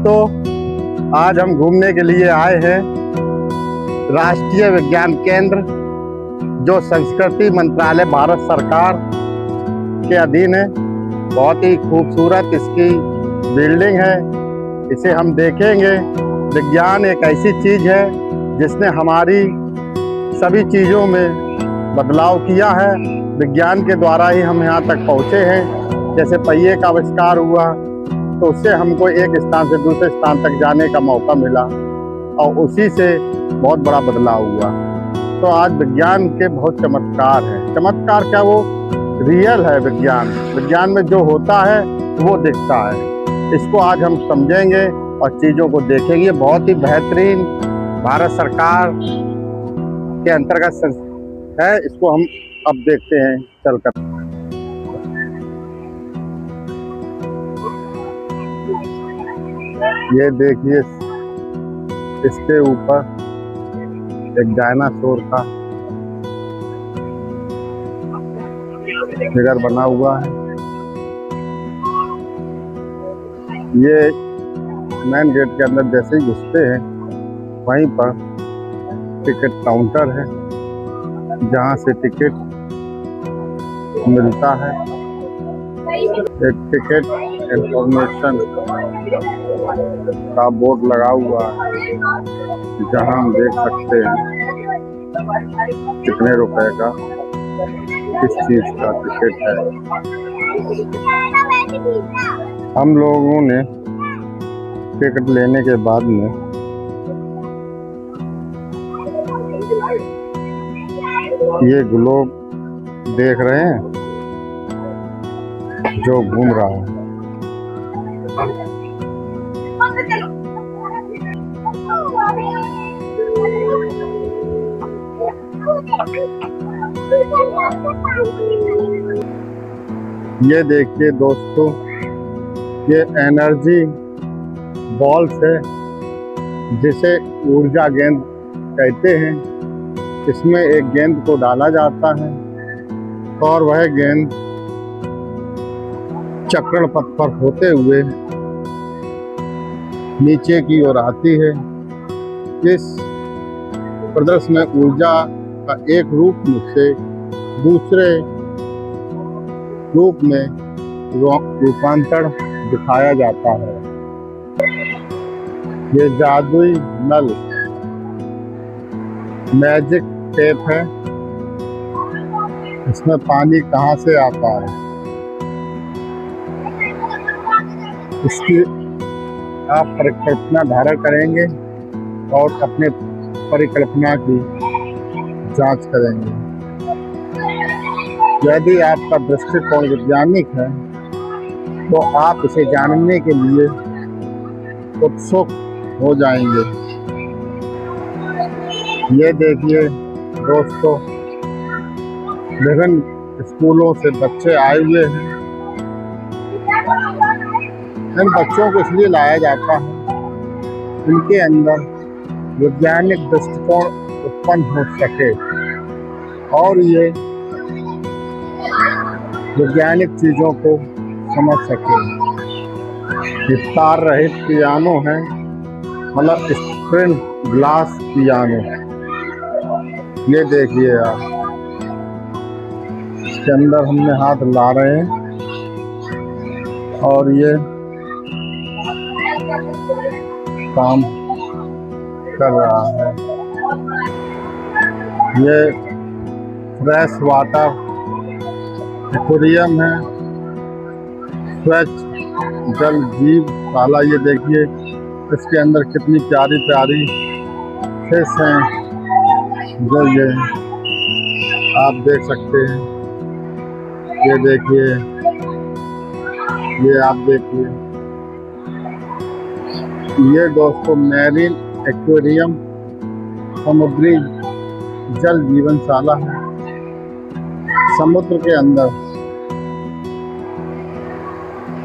दोस्तों, आज हम घूमने के लिए आए हैं राष्ट्रीय विज्ञान केंद्र, जो संस्कृति मंत्रालय भारत सरकार के अधीन है। बहुत ही खूबसूरत इसकी बिल्डिंग है। इसे हम देखेंगे। विज्ञान एक ऐसी चीज़ है जिसने हमारी सभी चीज़ों में बदलाव किया है। विज्ञान के द्वारा ही हम यहाँ तक पहुँचे हैं। जैसे पहिए का आविष्कार हुआ तो उससे हमको एक स्थान से दूसरे स्थान तक जाने का मौका मिला और उसी से बहुत बड़ा बदलाव हुआ। तो आज विज्ञान के बहुत चमत्कार हैं। चमत्कार क्या, वो रियल है। विज्ञान में जो होता है वो दिखता है। इसको आज हम समझेंगे और चीज़ों को देखेंगे। बहुत ही बेहतरीन भारत सरकार के अंतर्गत है। इसको हम अब देखते हैं चलकर। ये देखिए, इसके ऊपर एक डायनासोर का फिगर बना हुआ है। ये मेन गेट के अंदर जैसे ही घुसते हैं वहीं पर टिकट काउंटर है, जहां से टिकट मिलता है। एक टिकट इंफॉर्मेशन का बोर्ड लगा हुआ है, जहां हम देख सकते हैं कितने रुपए का किस चीज का टिकट है। हम लोगों ने टिकट लेने के बाद में ये ग्लोब देख रहे हैं जो घूम रहा है। ये देखिए दोस्तों, ये एनर्जी बॉल्स है, जिसे ऊर्जा गेंद कहते हैं। इसमें एक गेंद को डाला जाता है और वह गेंद चक्रण पथ पर होते हुए नीचे की ओर आती है। इस प्रदर्शन में ऊर्जा का एक रूप से दूसरे रूप में रूपांतरण दिखाया जाता है। ये जादुई नल मैजिक टेप है। इसमें पानी कहाँ से आता है, इसकी आप परिकल्पना धारण करेंगे और अपने परिकल्पना की जांच करेंगे। यदि आपका दृष्टिकोण वैज्ञानिक है तो आप इसे जानने के लिए उत्सुक हो जाएंगे। ये देखिए दोस्तों, विभिन्न स्कूलों से बच्चे आए हुए हैं। इन बच्चों को इसलिए लाया जाता है इनके अंदर वैज्ञानिक दृष्टिकोण उत्पन्न हो सके और ये वैज्ञानिक चीज़ों को समझ सके। ये तार रहित पियानो है, मतलब स्क्रीन ग्लास पियानो। ये देखिए आप, इसके अंदर हमने हाथ ला रहे हैं और ये काम कर रहा है। ये फ्रेश वाटर एक्वेरियम है, स्वच्छ जल जीवशाला। ये देखिए, इसके अंदर कितनी प्यारी प्यारी फिश हैं, जो ये आप देख सकते हैं। ये देखिए, ये आप देखिए, ये दोस्तों मैरीन एक्वेरियम समुद्री जल जीवनशाला है। समुद्र के अंदर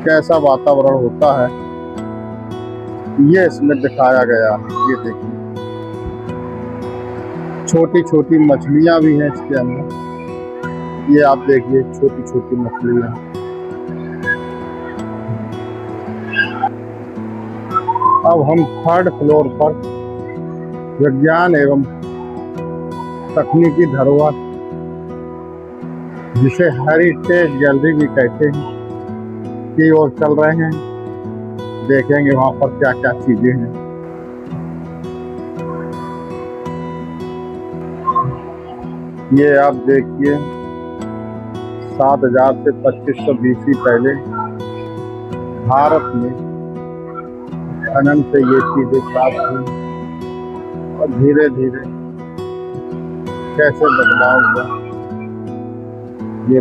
कैसा वातावरण होता है ये इसमें दिखाया गया है। ये देखिए, छोटी छोटी मछलियां भी हैं इसके अंदर। ये आप देखिए, छोटी छोटी मछलियां। अब हम 3rd फ्लोर पर विज्ञान एवं तकनीकी धरोहर, जिसे हेरिटेज गैलरी भी कहते हैं, की ओर चल रहे हैं। देखेंगे वहाँ पर क्या क्या चीजें हैं। ये आप देखिए 7000 से 2500 BC पहले भारत में खनन से ये चीजें प्राप्त हुई और धीरे धीरे कैसे बदलाव हुआ। ये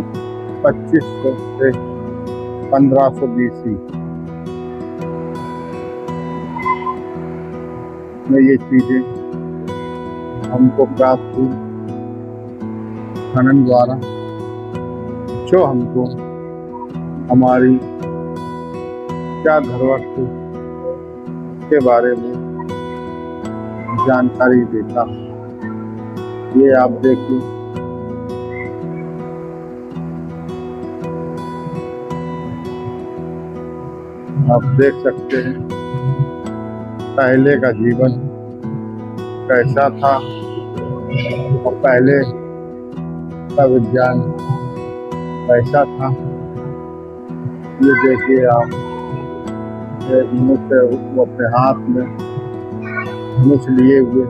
2500 से 1500 BC में ये चीजें हमको प्राप्त हुई खनन द्वारा, जो हमको हमारी क्या धरोहर थी के बारे में जानकारी देता। ये आप देखिए आप देख सकते हैं पहले का जीवन कैसा था और पहले का विज्ञान कैसा था। ये देखिए आप धनुष वो अपने हाथ में धनुष लिए हुए।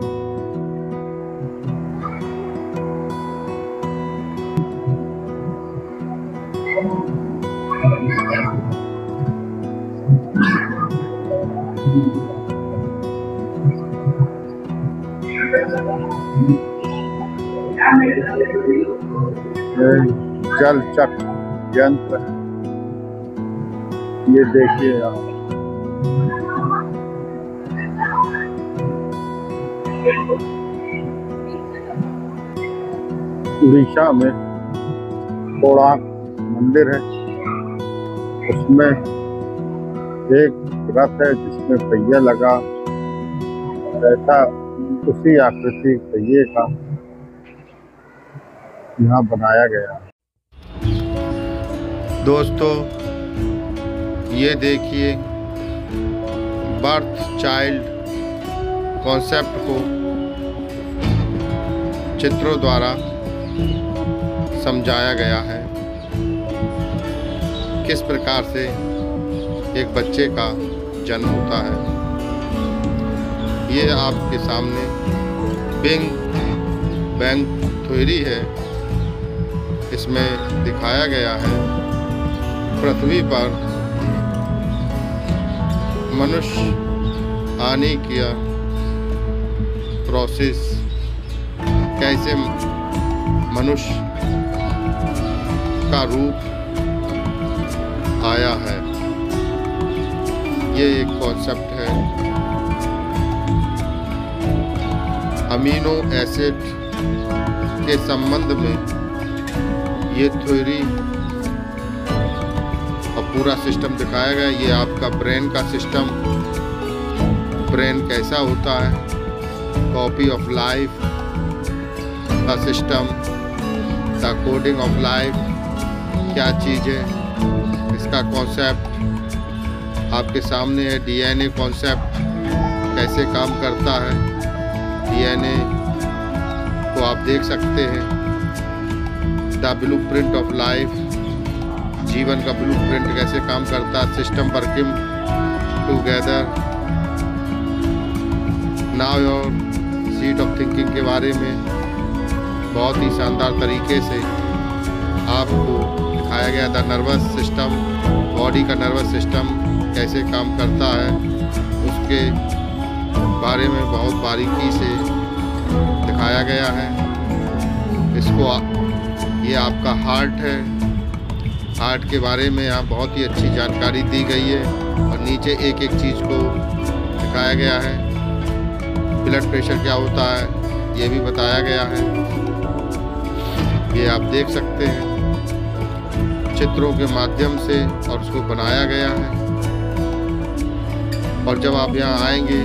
जल चक्र यंत्र, ये देखिए आप। उड़ीसा में कोणार्क मंदिर है, उसमें एक रथ है जिसमें पहिया लगा रहता, उसी आकृति पहिए का यहाँ बनाया गया। दोस्तों ये देखिए बर्थ चाइल्ड कॉन्सेप्ट को चित्रों द्वारा समझाया गया है। किस प्रकार से एक बच्चे का जन्म होता है। ये आपके सामने बिग बैंग थ्योरी है। इसमें दिखाया गया है पृथ्वी पर मनुष्य आने की प्रोसेस, कैसे मनुष्य का रूप आया है। ये एक कॉन्सेप्ट है। अमीनो एसिड के संबंध में ये थ्योरी और पूरा सिस्टम दिखाया गया। ये आपका ब्रेन का सिस्टम, ब्रेन कैसा होता है, कॉपी ऑफ लाइफ का system, the coding of life क्या चीज़ है, इसका कॉन्सेप्ट आपके सामने है। डीएनए कॉन्सेप्ट कैसे काम करता है, डीएनए को आप देख सकते हैं। द ब्लूप्रिंट ऑफ लाइफ, जीवन का ब्लूप्रिंट कैसे काम करता है। System working together, now your seat of thinking के बारे में बहुत ही शानदार तरीके से आपको दिखाया गया। द नर्वस सिस्टम, बॉडी का नर्वस सिस्टम कैसे काम करता है, उसके बारे में बहुत बारीकी से दिखाया गया है। इसको ये आपका हार्ट है, हार्ट के बारे में यहाँ बहुत ही अच्छी जानकारी दी गई है और नीचे एक एक चीज़ को दिखाया गया है। ब्लड प्रेशर क्या होता है ये भी बताया गया है। ये आप देख सकते हैं चित्रों के माध्यम से और उसको बनाया गया है। और जब आप यहाँ आएंगे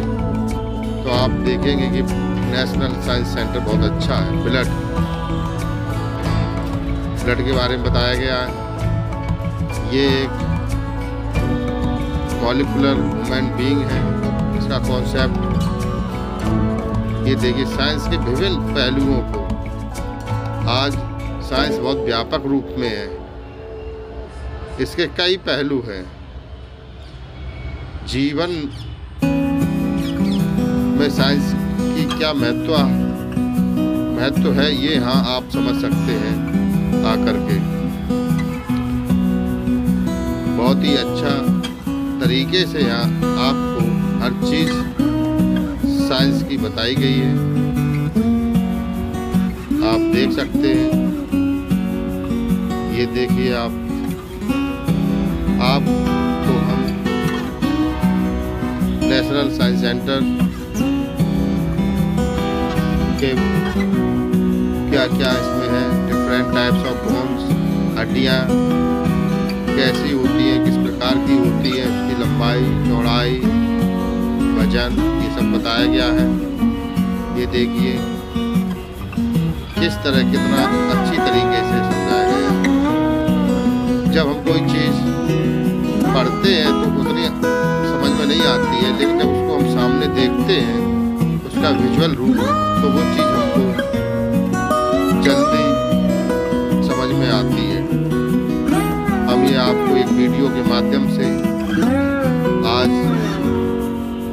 तो आप देखेंगे कि नेशनल साइंस सेंटर बहुत अच्छा है। ब्लड के बारे में बताया गया है। ये एक मॉलिक्यूलर ह्यूमन बीइंग है। इस कॉन्सेप्ट, ये देखिए साइंस के विभिन्न पहलुओं को। आज साइंस बहुत व्यापक रूप में है, इसके कई पहलू हैं। जीवन में साइंस की क्या महत्व है, ये यहाँ आप समझ सकते हैं आकर के। बहुत ही अच्छा तरीके से यहाँ आपको हर चीज़ साइंस की बताई गई है, आप देख सकते हैं। ये देखिए आपको हम नेशनल साइंस सेंटर के क्या क्या इसमें है, डिफरेंट टाइप्स ऑफ बोन्स, हड्डियाँ कैसी होती है, किस प्रकार की होती है, उसकी लंबाई, चौड़ाई, वजन, ये सब बताया गया है। ये देखिए किस तरह कितना अच्छी तरीके से समझाया गया है। जब हम कोई चीज़ पढ़ते हैं तो उतनी समझ में नहीं आती है, लेकिन जब उसको हम सामने देखते हैं, उसका विजुअल रूप, तो वो चीज़ हमको जल्दी समझ में आती है। हम ये आपको एक वीडियो के माध्यम से आज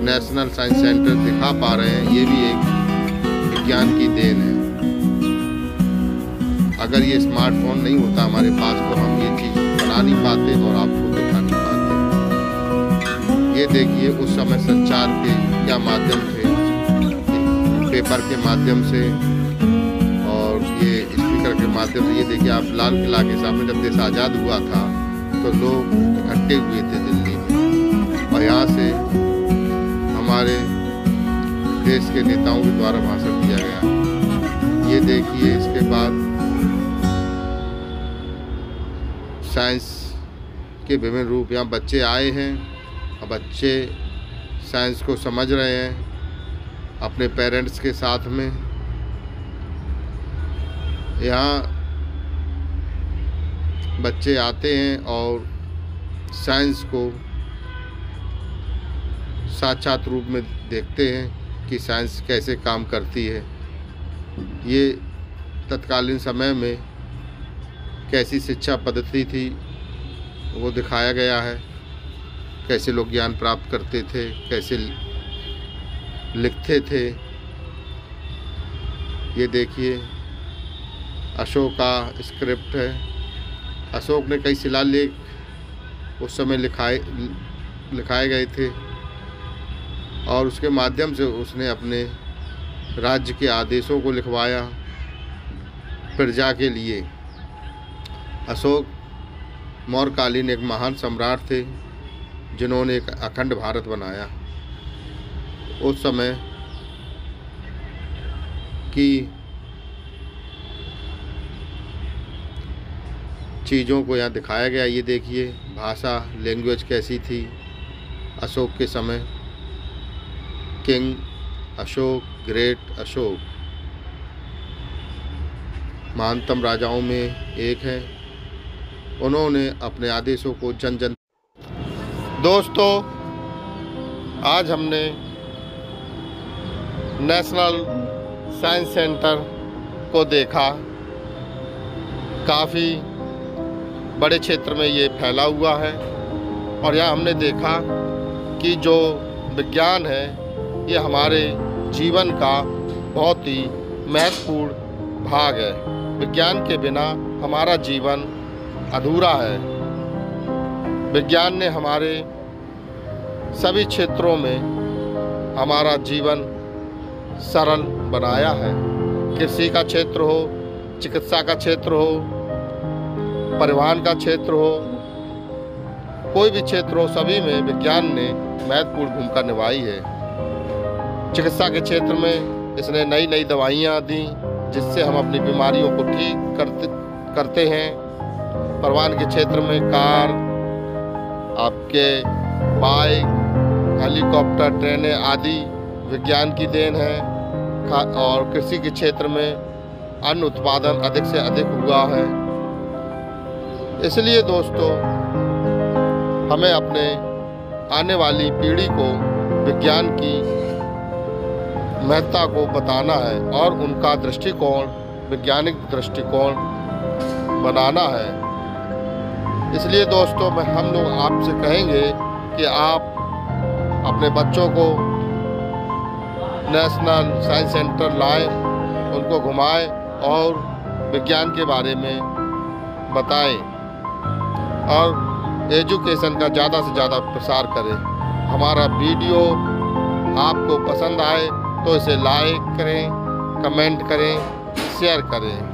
नेशनल साइंस सेंटर दिखा पा रहे हैं। ये भी एक विज्ञान की देन है। अगर ये स्मार्टफोन नहीं होता हमारे पास तो हम ये चीज़ बना नहीं पाते और आपको दिखा नहीं पाते। ये देखिए उस समय संचार के क्या माध्यम थे, पेपर के माध्यम से और ये स्पीकर के माध्यम से। ये देखिए आप लाल किला के सामने जब देश आज़ाद हुआ था तो लोग इकट्ठे हुए थे दिल्ली में, और यहाँ से हमारे देश के नेताओं के द्वारा भाषण दिया गया। ये देखिए इसके बाद साइंस के विभिन्न रूप। यहाँ बच्चे आए हैं और बच्चे साइंस को समझ रहे हैं अपने पेरेंट्स के साथ में। यहाँ बच्चे आते हैं और साइंस को साक्षात रूप में देखते हैं कि साइंस कैसे काम करती है। ये तत्कालीन समय में कैसी शिक्षा पद्धति थी वो दिखाया गया है, कैसे लोग ज्ञान प्राप्त करते थे, कैसे लिखते थे। ये देखिए अशोक का स्क्रिप्ट है। अशोक ने कई शिलालेख उस समय लिखाए गए थे और उसके माध्यम से उसने अपने राज्य के आदेशों को लिखवाया प्रजा के लिए। अशोक मौर्यकालीन एक महान सम्राट थे जिन्होंने एक अखंड भारत बनाया। उस समय की चीज़ों को यहाँ दिखाया गया। ये देखिए भाषा, लैंग्वेज कैसी थी अशोक के समय। किंग अशोक, ग्रेट अशोक महानतम राजाओं में एक है। उन्होंने अपने आदेशों को जन जन। दोस्तों, आज हमने नेशनल साइंस सेंटर को देखा। काफ़ी बड़े क्षेत्र में ये फैला हुआ है और यहाँ हमने देखा कि जो विज्ञान है ये हमारे जीवन का बहुत ही महत्वपूर्ण भाग है। विज्ञान के बिना हमारा जीवन अधूरा है। विज्ञान ने हमारे सभी क्षेत्रों में हमारा जीवन सरल बनाया है। कृषि का क्षेत्र हो, चिकित्सा का क्षेत्र हो, परिवहन का क्षेत्र हो, कोई भी क्षेत्र हो, सभी में विज्ञान ने महत्वपूर्ण भूमिका निभाई है। चिकित्सा के क्षेत्र में इसने नई नई दवाइयाँ दी जिससे हम अपनी बीमारियों को ठीक करते हैं। परिवहन के क्षेत्र में कार, आपके बाइक, हेलीकॉप्टर, ट्रेनें आदि विज्ञान की देन है। और कृषि के क्षेत्र में अन्न उत्पादन अधिक से अधिक हुआ है। इसलिए दोस्तों, हमें अपने आने वाली पीढ़ी को विज्ञान की महत्ता को बताना है और उनका दृष्टिकोण वैज्ञानिक दृष्टिकोण बनाना है। इसलिए दोस्तों हम लोग आपसे कहेंगे कि आप अपने बच्चों को नेशनल साइंस सेंटर लाएं, उनको घुमाएं और विज्ञान के बारे में बताएं और एजुकेशन का ज़्यादा से ज़्यादा प्रसार करें। हमारा वीडियो आपको पसंद आए तो इसे लाइक करें, कमेंट करें, शेयर करें।